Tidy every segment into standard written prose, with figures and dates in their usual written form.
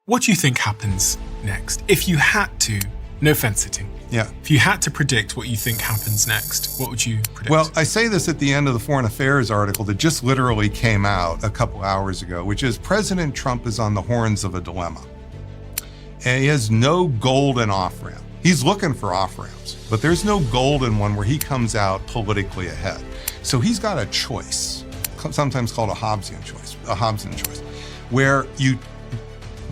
What do you think happens next? If you had to, no fence-sitting. Yeah. If you had to predict what you think happens next, what would you predict? Well, I say this at the end of the Foreign Affairs article that just literally came out a couple hours ago, which is President Trump is on the horns of a dilemma. And he has no golden off-ramp. He's looking for off-ramps, but there's no golden one where he comes out politically ahead. So he's got a choice, sometimes called a Hobbesian choice, where you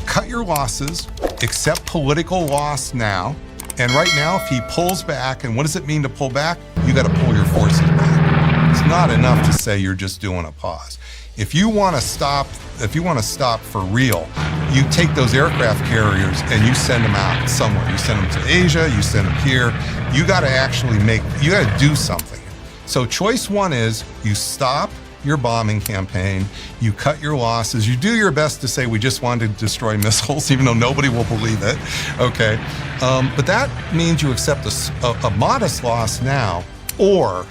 cut your losses, accept political loss now, and right now, if he pulls back, and what does it mean to pull back? You got to pull your forces back. It's not enough to say you're just doing a pause. If you want to stop for real, you take those aircraft carriers and you send them out somewhere. You send them to Asia, you send them here. You got to do something. So choice one is you stop your bombing campaign, you cut your losses, you do your best to say we just wanted to destroy missiles, even though nobody will believe it, okay? But that means you accept a modest loss now, or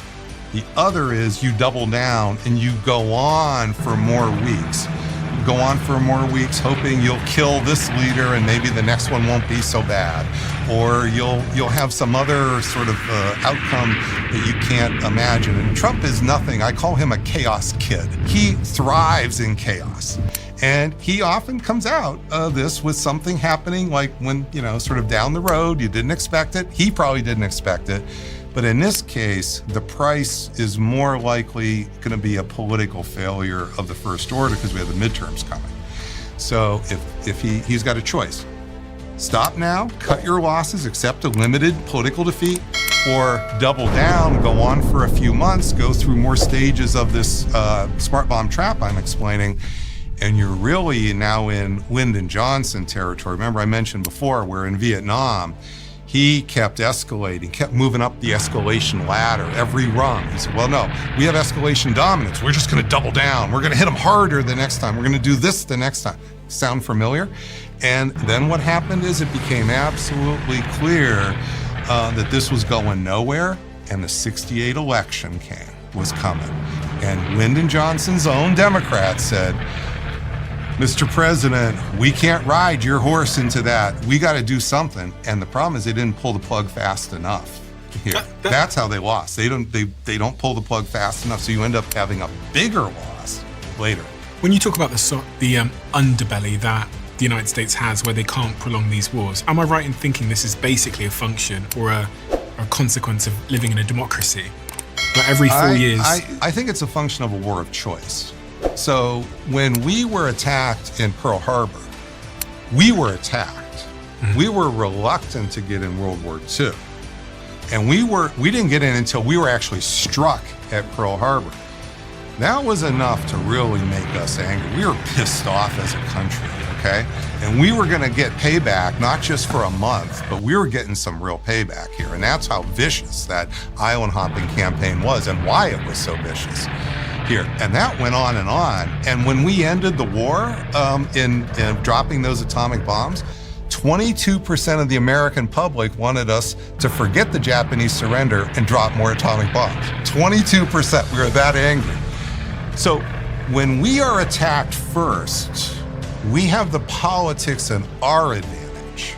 the other is you double down and you go on for more weeks. Go on for more weeks hoping you'll kill this leader and maybe the next one won't be so bad. Or you'll have some other sort of outcome that you can't imagine. And Trump is nothing. I call him a chaos kid. He thrives in chaos. And he often comes out of this with something happening like when, sort of down the road, you didn't expect it. He probably didn't expect it. But in this case, the price is more likely going to be a political failure of the first order because we have the midterms coming. So if he's got a choice, stop now, cut your losses, accept a limited political defeat, or double down, go on for a few months, go through more stages of this smart bomb trap I'm explaining, and you're really now in Lyndon Johnson territory. Remember I mentioned before, where in Vietnam, he kept escalating, kept moving up the escalation ladder every rung. He said, well, no, we have escalation dominance. We're just going to double down. We're going to hit them harder the next time. We're going to do this the next time. Sound familiar? And then what happened is it became absolutely clear that this was going nowhere, and the '68 election was coming. And Lyndon Johnson's own Democrats said, Mr. President, we can't ride your horse into that. We got to do something. And the problem is they didn't pull the plug fast enough here. That's how they lost. They don't pull the plug fast enough, so you end up having a bigger loss later. When you talk about the underbelly that the United States has where they can't prolong these wars, am I right in thinking this is basically a function or a consequence of living in a democracy? Where every 4 years... I think it's a function of a war of choice. So when we were attacked in Pearl Harbor, we were attacked. Mm-hmm. We were reluctant to get in World War II. And we didn't get in until we were actually struck at Pearl Harbor. That was enough to really make us angry. We were pissed off as a country, okay? And we were gonna get payback, not just for a month, but we were getting some real payback here. And that's how vicious that island hopping campaign was and why it was so vicious here. And that went on. And when we ended the war in dropping those atomic bombs, 22% of the American public wanted us to forget the Japanese surrender and drop more atomic bombs. 22%, we were that angry. So when we are attacked first, we have the politics in our advantage.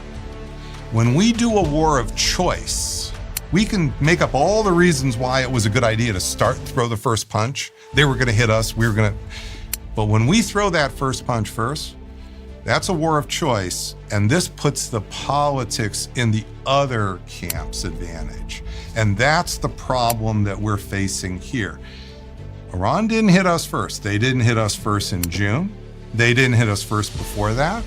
When we do a war of choice, we can make up all the reasons why it was a good idea to throw the first punch. They were gonna hit us, but when we throw that first punch first, that's a war of choice, and this puts the politics in the other camp's advantage. And that's the problem that we're facing here. Iran didn't hit us first. They didn't hit us first in June. They didn't hit us first before that.